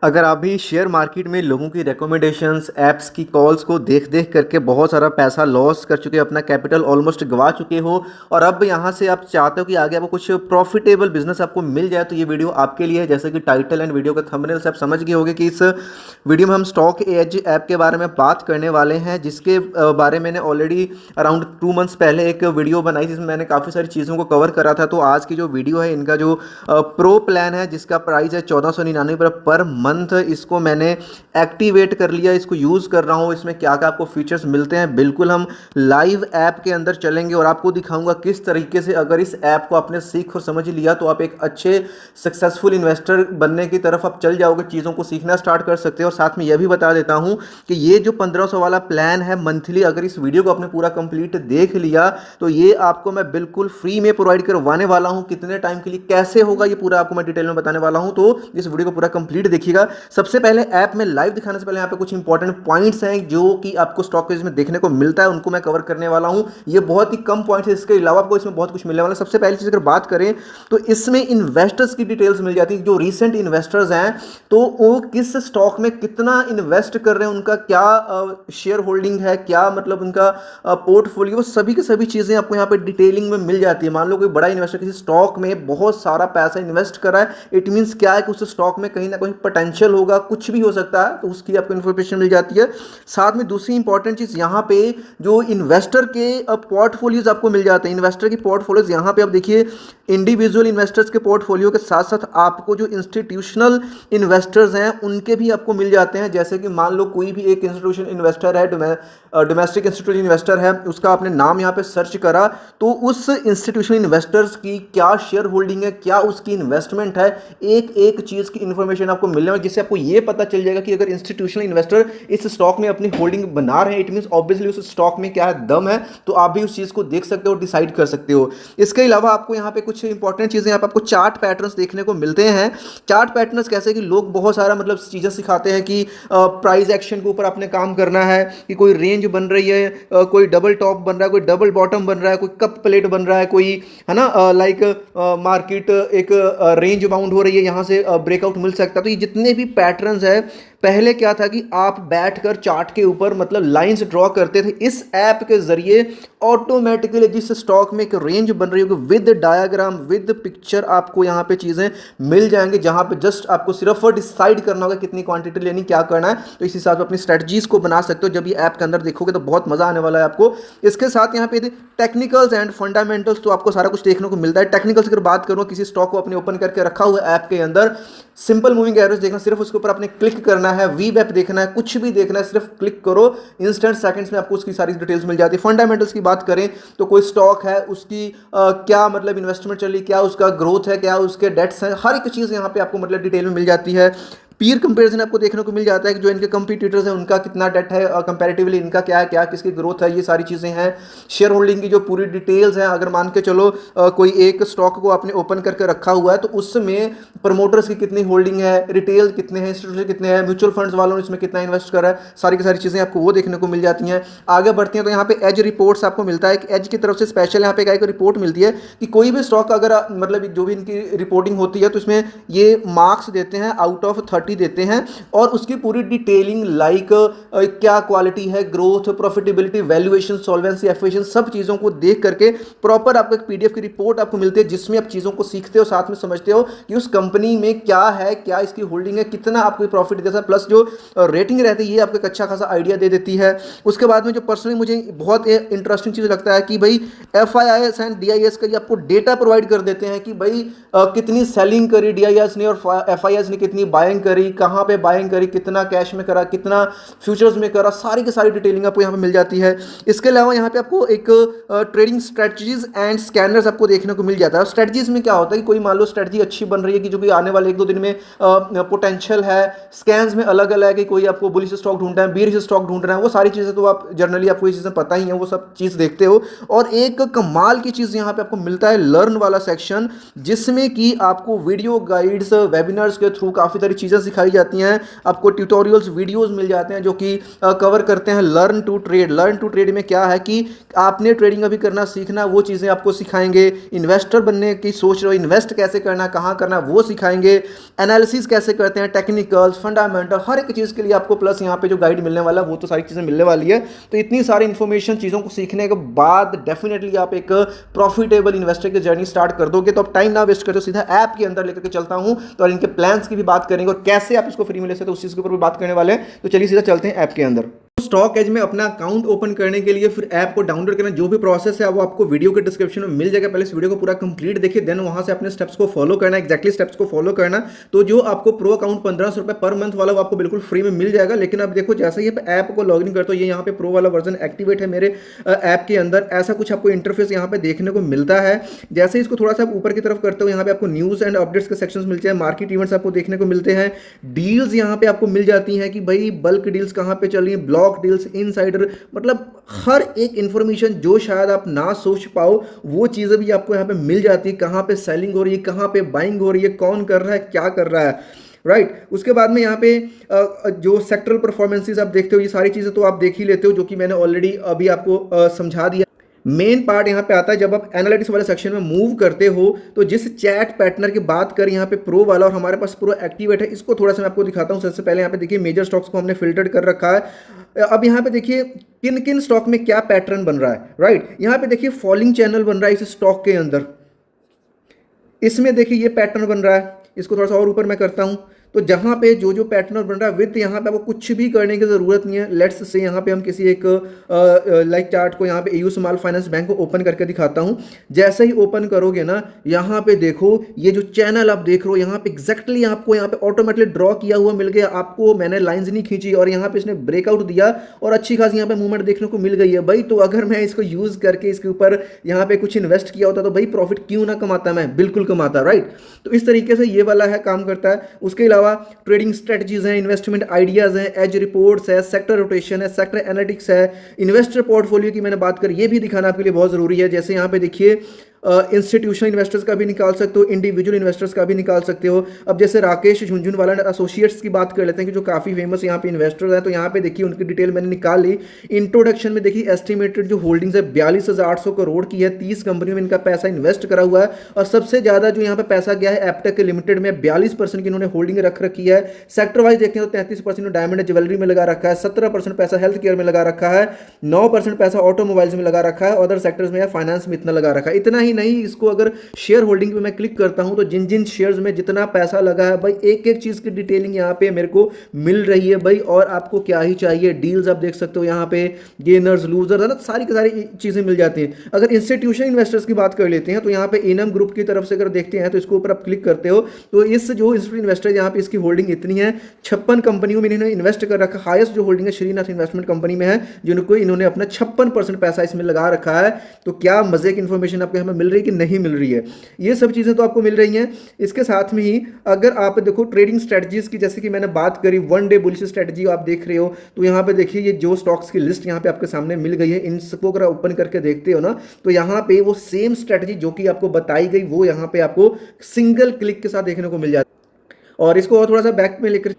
अगर आप भी शेयर मार्केट में लोगों की रिकमेंडेशंस ऐप्स की कॉल्स को देख देख करके बहुत सारा पैसा लॉस कर चुके हो, अपना कैपिटल ऑलमोस्ट गवा चुके हो और अब यहाँ से आप चाहते हो कि आगे आपको कुछ प्रॉफिटेबल बिजनेस आपको मिल जाए, तो ये वीडियो आपके लिए है। जैसे कि टाइटल एंड वीडियो के थंबनेल से आप समझ गए होंगे कि इस वीडियो में हम स्टॉक एज ऐप के बारे में बात करने वाले हैं, जिसके बारे में मैंने ऑलरेडी अराउंड 2 मंथ्स पहले एक वीडियो बनाई जिसमें मैंने काफ़ी सारी चीज़ों को कवर करा था। तो आज की जो वीडियो है, इनका जो प्रो प्लान है जिसका प्राइस है 1499 पर मंथ, इसको मैंने एक्टिवेट कर लिया, इसको यूज़ कर रहा हूँ। इसमें क्या क्या आपको फीचर्स मिलते हैं, बिल्कुल हम लाइव ऐप के अंदर चलेंगे और आपको दिखाऊंगा किस तरीके से अगर इस ऐप को आपने सीख और समझ लिया तो आप एक अच्छे सक्सेसफुल इन्वेस्टर बनने की तरफ आप चल जाओगे, चीज़ों को सीखना स्टार्ट कर सकते हो। और साथ में यह भी बता देता हूँ कि ये जो 1500 वाला प्लान है मंथली, अगर इस वीडियो को आपने पूरा कंप्लीट देख लिया तो ये आपको मैं बिल्कुल फ्री में प्रोवाइड करवाने वाला हूँ। कितने टाइम के लिए, कैसे होगा, ये पूरा आपको मैं डिटेल में बताने वाला हूँ, तो इस वीडियो को पूरा कंप्लीट देखिएगा। सबसे पहले ऐप में लाइव दिखाने से पहले यहाँ पे कुछ इंपॉर्टेंट पॉइंट्स हैं जो कि आपको स्टॉक पेज में देखने को मिलता है, उनको मैं कवर करने वाला हूँ। ये बहुत ही कम पॉइंट्स है, इसके अलावा आपको इसमें बहुत कुछ मिलने वाला है। सबसे पहली चीज़ अगर बात करें तो इसमें इन्वेस्टर्स की डिटेल्स मिल जाती है, जो रिसेंट इन्वेस्टर्स हैं तो वो किस स्टॉक में कितना इन्वेस्ट कर रहे हैं, उनका क्या शेयर होल्डिंग है, क्या मतलब उनका पोर्टफोलियो, सभी की सभी चीज़ें आपको यहाँ पे डिटेलिंग में मिल जाती है। मान लो कोई बड़ा इन्वेस्टर किसी स्टॉक में बहुत सारा पैसा इन्वेस्ट कर रहा है, इट मीन्स क्या है कि उस स्टॉक में कहीं ना कहीं पोटेंशियल होगा, कुछ भी हो सकता है, तो उसकी आपको इन्फॉर्मेशन मिल जाती है। साथ में दूसरी इंपॉर्टेंट चीज़ यहाँ पे जो इन्वेस्टर के पोर्टफोलियोज आपको मिल जाते हैं। इन्वेस्टर की पोर्टफोलियोज यहाँ पे आप देखिए, इंडिविजुअल इन्वेस्टर्स के पोर्टफोलियो के साथ साथ आपको जो इंस्टीट्यूशनल इन्वेस्टर्स हैं उनके भी आपको मिल जाते हैं। जैसे कि मान लो कोई भी एक इंस्टीट्यूशन इन्वेस्टर है, डोमेस्टिक इंस्टीट्यूशन इन्वेस्टर है, उसका आपने नाम यहाँ पे सर्च करा तो उस इंस्टीट्यूशनल इन्वेस्टर्स की क्या शेयर होल्डिंग है, क्या उसकी इन्वेस्टमेंट है, एक एक चीज़ की इन्फॉर्मेशन आपको मिलने वाली, जिससे आपको ये पता चल जाएगा कि अगर इंस्टीट्यूशनल इन्वेस्टर इस स्टॉक में अपनी होल्डिंग बना रहे हैं, इट मीन्स ऑब्वियसली उस स्टॉक में क्या है, दम है। तो आप भी उस चीज़ को देख सकते हो, डिसाइड कर सकते हो। इसके अलावा आपको यहाँ पे कुछ इंपॉर्टेंट चीज़ें, यहाँ पे आपको चार्ट पैटर्न्स देखने को मिलते हैं। चार्ट पैटर्न्स कैसे कि लोग बहुत सारा मतलब चीज़ें सिखाते हैं कि प्राइस एक्शन के ऊपर आपने काम करना है, कि कोई रेंज बन रही है, कोई डबल टॉप बन रहा है, कोई डबल बॉटम बन रहा है, कोई कप प्लेट बन रहा है, कोई है ना लाइक मार्केट एक रेंज बाउंड हो रही है, यहाँ से ब्रेकआउट मिल सकता है। तो ये जितने भी पैटर्न्स है, पहले क्या था कि आप बैठकर चार्ट के ऊपर मतलब लाइंस ड्रॉ करते थे। इस ऐप के जरिए ऑटोमेटिकली जिस स्टॉक में एक रेंज बन रही होगी विद डायग्राम विद पिक्चर आपको यहाँ पे चीज़ें मिल जाएंगे, जहाँ पे जस्ट आपको सिर्फ डिसाइड करना होगा कितनी क्वांटिटी लेनी, क्या करना है। तो इस हिसाब से अपनी स्ट्रेटजीज को बना सकते हो। जब ये ऐप के अंदर देखोगे तो बहुत मजा आने वाला है आपको। इसके साथ यहाँ पे टेक्निकल्स एंड फंडामेंटल्स, तो आपको सारा कुछ देखने को मिलता है। टेक्निकल्स अगर बात करूँ, किसी स्टॉक को अपने ओपन करके रखा हुआ ऐप के अंदर, सिंपल मूविंग एवरेज देखना, सिर्फ उसके ऊपर आपने क्लिक करना है, वी वेब देखना है, कुछ भी देखना है, सिर्फ क्लिक करो, इंस्टेंट सेकंड्स में आपको उसकी सारी डिटेल्स मिल जाती है। फंडामेंटल्स की बात करें तो कोई स्टॉक है, उसकी क्या मतलब इन्वेस्टमेंट चली, क्या उसका ग्रोथ है, क्या उसके डेट्स हैं, हर एक चीज़ यहाँ पे आपको मतलब डिटेल में मिल जाती है। पीयर कंपैरिजन आपको देखने को मिल जाता है कि जो इनके कंपटीटर्स हैं उनका कितना डेट है, कंपैरेटिवली इनका क्या है, क्या किसकी ग्रोथ है, ये सारी चीज़ें हैं। शेयर होल्डिंग की जो पूरी डिटेल्स हैं, अगर मान के चलो कोई एक स्टॉक को आपने ओपन करके रखा हुआ है तो उसमें प्रमोटर्स की कितनी होल्डिंग है, रिटेल कितने हैं, इंस्टीट्यूशन कितने हैं, म्यूचुअल फंड्स वालों ने इसमें कितना इन्वेस्ट करा है, सारी की सारी चीज़ें आपको वो देखने को मिल जाती हैं। आगे बढ़ती हैं तो यहाँ पे एज रिपोर्ट्स आपको मिलता है कि एज की तरफ से स्पेशल यहाँ पे एक रिपोर्ट मिलती है कि कोई भी स्टॉक अगर मतलब जो भी इनकी रिपोर्टिंग होती है तो इसमें ये मार्क्स देते हैं, आउट ऑफ 30 देते हैं, और उसकी पूरी डिटेलिंग लाइक क्या क्वालिटी है, growth, profitability, valuation, solvency, efficiency, सब चीज़ों को देख करके प्रॉपर आपको एक पीडीएफ की रिपोर्ट आपको मिलती है, जिसमें आप चीज़ों को सीखते हो, साथ में समझते हो कि उस कंपनी में क्या है, क्या इसकी होल्डिंग है, कितना आपको प्रॉफिट देता है, प्लस जो रेटिंग रहती है ये आपको एक अच्छा खासा आइडिया दे देती है। उसके बाद में जो पर्सनली मुझे बहुत इंटरेस्टिंग चीज़ लगता है कि भाई FIIs एंड DIS का ये आपको डेटा प्रोवाइड कर देते हैं कि भाई कितनी सेलिंग करी DIS ने और FIIs ने कितनी बाइंग करी, कहाँ पे बाइंग करी, कितना कैश में करा, कितना फ्यूचर्स में करा, सारी की सारी डिटेलिंग आपको यहाँ पे मिल जाती है। इसके अलावा यहाँ पे आपको एक ट्रेडिंग स्ट्रेटजीज एंड स्कैनर्स आपको देखने को मिल जाता है। स्ट्रेटजीज में क्या होता है कि कोई मान लो स्ट्रेटजी अच्छी बन रही है कि जो कि आने वाले 1-2 दिन में पोटेंशियल है, स्कैन्स में अलग अलग है कि कोई आपको बुलिश स्टॉक ढूंढना है, बीरिश स्टॉक ढूंढना है, वो सारी चीज़ें तो आप जनरली आपको ये चीज़ें पता ही है, वो सब चीज़ देखते हो। और एक कमाल की चीज़ यहाँ पे आपको मिलता है लर्न वाला सेक्शन, जिसमें कि आपको वीडियो गाइड्स वेबिनार्स के थ्रू काफ़ी सारी चीज़ें सिखाई जाती हैं, आपको ट्यूटोरियल्स वीडियोस मिल जाते हैं जो कि कवर करते हैं learn to trade. Learn to trade में क्या है कि आपने ट्रेडिंग अभी करना सीखना, वो चीज़ें आपको सिखाएंगे। इन्वेस्टर बनने की सोच रहे हो, इन्वेस्ट कैसे करना, कहाँ करना, वो सिखाएंगे। एनालिसिस कैसे करते हैं, टेक्निकल्स, फंडामेंटल, हर एक चीज़ के लिए आपको प्लस यहाँ पे जो गाइड मिलने वाला है वो तो सारी चीज़ें मिलने वाली है। तो इतनी सारी इन्फॉर्मेशन चीज़ों को सीखने के बाद डेफिनेटली आप एक प्रॉफिटेबल इन्वेस्टर की जर्नी स्टार्ट कर दोगे। तो आप टाइम ना वेस्ट करते हो, सीधा ऐप के अंदर लेकर के चलता हूं तो और इनके प्लान्स की भी बात करेंगे और कैसे आप इसको फ्री में ले सकते हो उस चीज़ के ऊपर भी बात करने वाले हैं। तो चलिए सीधा चलते हैं ऐप के अंदर। स्टॉक एज में अपना अकाउंट ओपन करने के लिए फिर ऐप को डाउनलोड करना, जो भी प्रोसेस है वो आपको वीडियो के डिस्क्रिप्शन में मिल जाएगा। पहले इस वीडियो को पूरा कंप्लीट देखिए, देन वहां से अपने स्टेप्स को फॉलो करना, एक्जैक्टली स्टेप्स को फॉलो करना। तो जो आपको प्रो अकाउंट 1500 रुपए पर मंथ वाला वो आपको बिल्कुल फ्री में मिल जाएगा। लेकिन अब देखो जैसे ही ऐप को लॉग इन करते हो, ये यहाँ पे प्रो वाला वर्जन एक्टिवेट है मेरे ऐप के अंदर, ऐसा कुछ आपको इंटरफेस यहाँ पे देखने को मिलता है। जैसे इसको थोड़ा सा आप ऊपर की तरफ करते हो, यहाँ पे आपको न्यूज एंड अपडेट्स के सेक्शंस मिलते हैं, मार्केट इवेंट्स आपको देखने को मिलते हैं, डील्स यहाँ पे आपको मिल जाती हैं कि भाई बल्क डील्स कहाँ पे चल रही है, ब्लॉक डील्स, इनसाइडर, मतलब हर एक इंफॉर्मेशन जो शायद आप ना सोच पाओ वो चीजें भी आपको यहाँ पे मिल जाती है। कहाँ पे सेलिंग हो रही है, कहाँ पे बाइंग हो रही है, कौन कर रहा है, क्या कर रहा है, राइट। उसके बाद में यहाँ पे जो सेक्टरल परफॉर्मेंसेस आप देखते हो, ये सारी चीजें तो आप देख ही लेते हो, जो कि मैंने ऑलरेडी अभी आपको समझा दिया। मेन पार्ट यहाँ पे आता है जब आप एनालिटिक्स वाले सेक्शन में मूव करते हो, तो जिस चैट पैटर्न की बात करें यहाँ पे प्रो वाला, और हमारे पास प्रो एक्टिवेट है, इसको थोड़ा सा मैं आपको दिखाता हूँ। सबसे पहले यहाँ पे देखिए मेजर स्टॉक्स को हमने फिल्टर्ड कर रखा है। अब यहाँ पे देखिए किन किन स्टॉक में क्या पैटर्न बन रहा है, राइट। यहाँ पे देखिए फॉलिंग चैनल बन रहा है इस स्टॉक के अंदर, इसमें देखिए ये पैटर्न बन रहा है। इसको थोड़ा सा और ऊपर मैं करता हूँ, तो जहाँ पे जो जो पैटर्न बन रहा है विद, यहाँ पे आपको कुछ भी करने की ज़रूरत नहीं है। लेट्स से यहाँ पे हम किसी एक लाइक चार्ट को यहाँ पे एयू स्मॉल फाइनेंस बैंक को ओपन करके दिखाता हूँ। जैसे ही ओपन करोगे ना, यहाँ पे देखो ये जो चैनल आप देख रहे हो, यहाँ पे एग्जैक्टली आपको यहाँ पे ऑटोमेटिकली ड्रॉ किया हुआ मिल गया आपको। मैंने लाइंस नहीं खींची और यहाँ पे इसने ब्रेकआउट दिया और अच्छी खासी यहाँ पे मूवमेंट देखने को मिल गई है भाई। तो अगर मैं इसको यूज़ करके इसके ऊपर यहाँ पे कुछ इन्वेस्ट किया होता तो भाई प्रॉफिट क्यों ना कमाता, मैं बिल्कुल कमाता, राइट। तो इस तरीके से ये वाला है, काम करता है। उसके अलावा ट्रेडिंग स्ट्रेटजीज हैं, इन्वेस्टमेंट आइडियाज हैं, एज रिपोर्ट्स है, सेक्टर रोटेशन है, सेक्टर एनालिटिक्स है, इन्वेस्टर पोर्टफोलियो की मैंने बात करी, ये भी दिखाना आपके लिए बहुत जरूरी है। जैसे यहाँ पे देखिए इंस्टीट्यूशनल इन्वेस्टर्स का भी निकाल सकते हो, इंडिविजुअल इन्वेस्टर्स का भी निकाल सकते हो। अब जैसे राकेश झुंझुनवाला एसोसिएट्स की बात कर लेते हैं कि जो काफ़ी फेमस यहाँ पे इन्वेस्टर्स हैं, तो यहाँ पे देखिए उनकी डिटेल मैंने निकाल ली। इंट्रोडक्शन में देखिए एस्टिमेटेड जो होल्डिंग्स है 42,800 करोड़ की है, 30 कंपनियों में इनका पैसा इन्वेस्ट करा हुआ है। और सबसे ज़्यादा जो यहाँ पे पैसा गया है एपटेक लिमिटेड में, 42% की इन्होंने होल्डिंग रख रखी है। सेक्टर वाइज देखते हैं तो 33% डायमंड ज्वेलरी में लगा रखा है, 17% पैसा हेल्थ केयर में लगा रखा है, 9% पैसा ऑटोमोबाइल्स में लगा रखा है, अदर सेक्टर्स में, फाइनेंस में इतना लगा रखा है। इतना ही नहीं, इसको अगर शेयर होल्डिंग पे मैं क्लिक करता हूं तो जिन जिन शेयर्स में जितना पैसा लगा है भाई, एक एक चीज की डिटेलिंग यहाँ पे मेरे को मिल रही है भाई। और आपको क्या ही चाहिए, डील्स आप देख सकते हो यहाँ पे, गेनर्स लूजर्स है ना, सारी की सारी चीजें मिल जाती हैं। अगर इंस्टीट्यूशनल इन्वेस्टर्स की बात कर लेते हैं तो यहाँ पे इनम ग्रुप की तरफ से अगर देखते हैं तो इसको ऊपर आप क्लिक करते हो तो इस जो इंस्टीट्यूशनल इन्वेस्टर यहाँ पे इसकी होल्डिंग इतनी है, 56 कंपनियों में इन्होंने इन्वेस्ट कर रखा। हाईएस्ट जो होल्डिंग है श्रीनाथ इन्वेस्टमेंट कंपनी में है, जिनको इन्होंने अपना 56% पैसा इसमें लगा रखा है। तो क्या मजे की इंफॉर्मेशन आपको हमें मिल रही है कि नहीं मिल रही है, ये सब चीज़ें तो आपको मिल रही हैं। इसके साथ में ही अगर आप देखो ट्रेडिंग स्ट्रेटजीज की, जैसे कि मैंने बात करी वन डे बुलिश स्ट्रेटजी आप देख रहे हो, तो यहाँ पे देखिए ये जो स्टॉक्स की लिस्ट यहाँ पे आपके सामने मिल गई है, इन सबको अगर ओपन करके देखते हो ना, तो यहाँ पे वो सेम स्ट्रेटजी जो कि आपको बताई गई वो यहाँ पे आपको सिंगल क्लिक के साथ देखने को मिल जाती है। और इसको और थोड़ा सा बैक में लेकर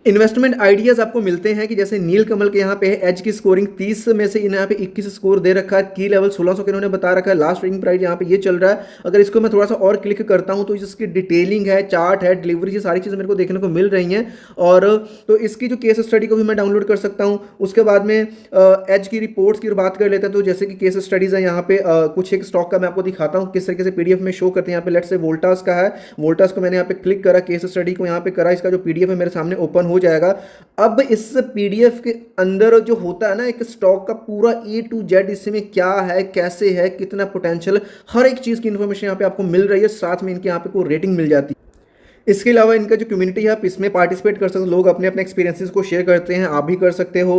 इन्वेस्टमेंट आइडियाज आपको मिलते हैं कि जैसे नील कमल के यहाँ पे है एज की स्कोरिंग 30 में से इन्हें यहाँ पे 21 स्कोर दे रखा है, की लेवल 1600 के इन्होंने बता रखा है, लास्ट ट्रेडिंग प्राइस यहाँ पे ये चल रहा है। अगर इसको मैं थोड़ा सा और क्लिक करता हूँ तो इसकी डिटेलिंग है, चार्ट है, डिलीवरी, ये सारी चीज़ें मेरे को देखने को मिल रही हैं। और तो इसकी जो केस स्टडी को भी मैं डाउनलोड कर सकता हूँ। उसके बाद में एज की रिपोर्ट्स की बात कर लेते हैं, तो जैसे कि केस स्टडीज़ है यहाँ पे, कुछ एक स्टॉक का मैं आपको दिखाता हूँ किस तरीके से पीडीएफ में शो करते हैं। यहाँ पे लेट्स से वोल्टास का है, वोल्टास को मैंने यहाँ पे क्लिक करा, केस स्टडी को यहाँ पे करा, इसका जो पीडीएफ है मेरे सामने ओपन हो जाएगा। अब इस पीडीएफ के अंदर जो होता है ना एक स्टॉक का पूरा ए टू जेड, इसमें क्या है, कैसे है, कितना पोटेंशियल, हर एक चीज़ की इन्फॉर्मेशन यहाँ पे आपको मिल रही है। साथ में इनके यहाँ पे कोई रेटिंग मिल जाती है। इसके अलावा इनका जो कम्युनिटी है आप इसमें पार्टिसिपेट कर सकते हो, लोग अपने अपने एक्सपीरियंसेस को शेयर करते हैं, आप भी कर सकते हो।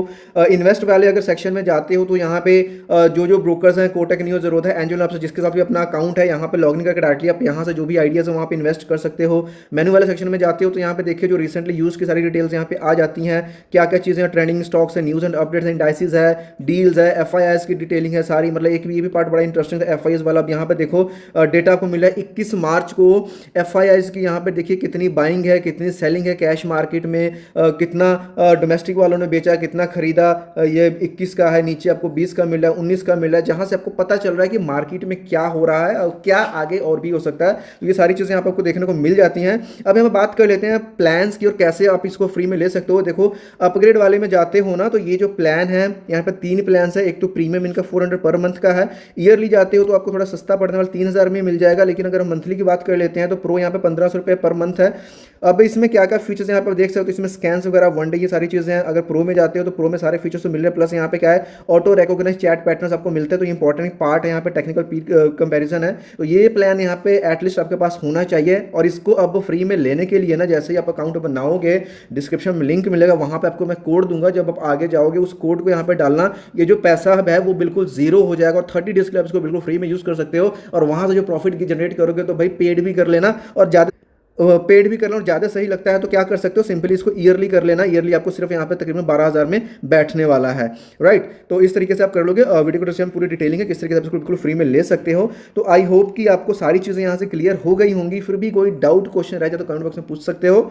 इन्वेस्ट वाले अगर सेक्शन में जाते हो तो यहाँ पे जो जो ब्रोकर्स हैं, कोटक न्यूज़, ज़रूरत है, एंजल आपसे जिसके साथ भी अपना अकाउंट है, यहाँ पे लॉगिन करके डायरेक्टली आप यहाँ से जो भी आइडियाज़ है वहाँ पे इन्वेस्ट कर सकते हो। मेनू वाले सेक्शन में जाते हो तो यहाँ पे देखिए जो रिसेंटली यूज़ की सारी डिटेल्स यहाँ पे आ जाती हैं, क्या क्या चीज़ें, ट्रेंडिंग स्टॉक्स है, न्यूज़ एंड अपडेट्स, इंडाइसिस है, डील्स है, FIIs की डिटेलिंग है सारी। मतलब एक भी ये भी पार्ट बड़ा इंटरेस्टिंग है FIIs वाला। अब यहाँ पे देखो डेटा आपको मिला है 21 मार्च को FIIs की, यहाँ पे देखिए देखिए कितनी बाइंग है, कितनी सेलिंग है कैश मार्केट में, कितना डोमेस्टिक वालों ने बेचा, कितना खरीदा, ये 21 का है, नीचे आपको 20 का मिल रहा है, 19 का मिल रहा है, जहां से आपको पता चल रहा है कि मार्केट में क्या हो रहा है और क्या आगे और भी हो सकता है। तो ये सारी चीज़ें यहाँ पर आपको देखने को मिल जाती हैं। अब हम बात कर लेते हैं प्लान्स की और कैसे आप इसको फ्री में ले सकते हो। देखो अपग्रेड वाले में जाते हो ना, तो ये जो प्लान है यहाँ पर 3 प्लान है। एक तो प्रीमियम इनका 400 पर मंथ का है, ईयरली जाते हो तो आपको थोड़ा सस्ता पड़ने वाला 3000 में मिल जाएगा। लेकिन अगर हम मंथली की बात कर लेते हैं तो प्रो यहाँ पे 1500 रुपये पर मंथ है। अब इसमें क्या क्या फीचर्स यहाँ पर देख सकते हो, तो इसमें स्कैन्स वगैरह, वन डे, ये सारी चीज़ें हैं। अगर प्रो में जाते हो तो प्रो में सारे फीचर्स तो मिल रहे हैं, प्लस यहाँ पे क्या है, ऑटो रिकॉग्नाइज चैट पैटर्न्स आपको मिलते हैं। तो ये इंपॉर्टेंट पार्ट है, यहाँ पे टेक्निकल कंपैरिजन है। तो ये प्लान यहाँ पे एटलीस्ट आपके पास होना चाहिए। और इसको अब फ्री में लेने के लिए ना, जैसे ही आप अकाउंट बनाओगे, डिस्क्रिप्शन में लिंक मिलेगा, वहाँ पे आपको मैं कोड दूंगा। जब आप आगे जाओगे उस कोड को यहाँ पे डालना, ये जो पैसा है वो बिल्कुल जीरो हो जाएगा और 30 डेज के लिए आप इसको बिल्कुल फ्री में यूज़ कर सकते हो। और वहाँ से जो प्रॉफिट की जनरेट करोगे तो भाई पेड भी कर लेना, और ज़्यादा पेड भी कर लेना। और ज़्यादा सही लगता है तो क्या कर सकते हो, सिंपली इसको ईयरली कर लेना। ईयरली आपको सिर्फ यहाँ पे तकरीबन 12,000 में बैठने वाला है, राइट। तो इस तरीके से आप कर लोगे। वीडियो को डिस्क्रिप्शन पूरी डिटेलिंग है किस तरीके से आप इसको बिल्कुल फ्री में ले सकते हो। तो आई होप कि आपको सारी चीज़ें यहाँ से क्लियर हो गई होंगी। फिर भी कोई डाउट क्वेश्चन रह जाए तो कमेंट बॉक्स में पूछ सकते हो।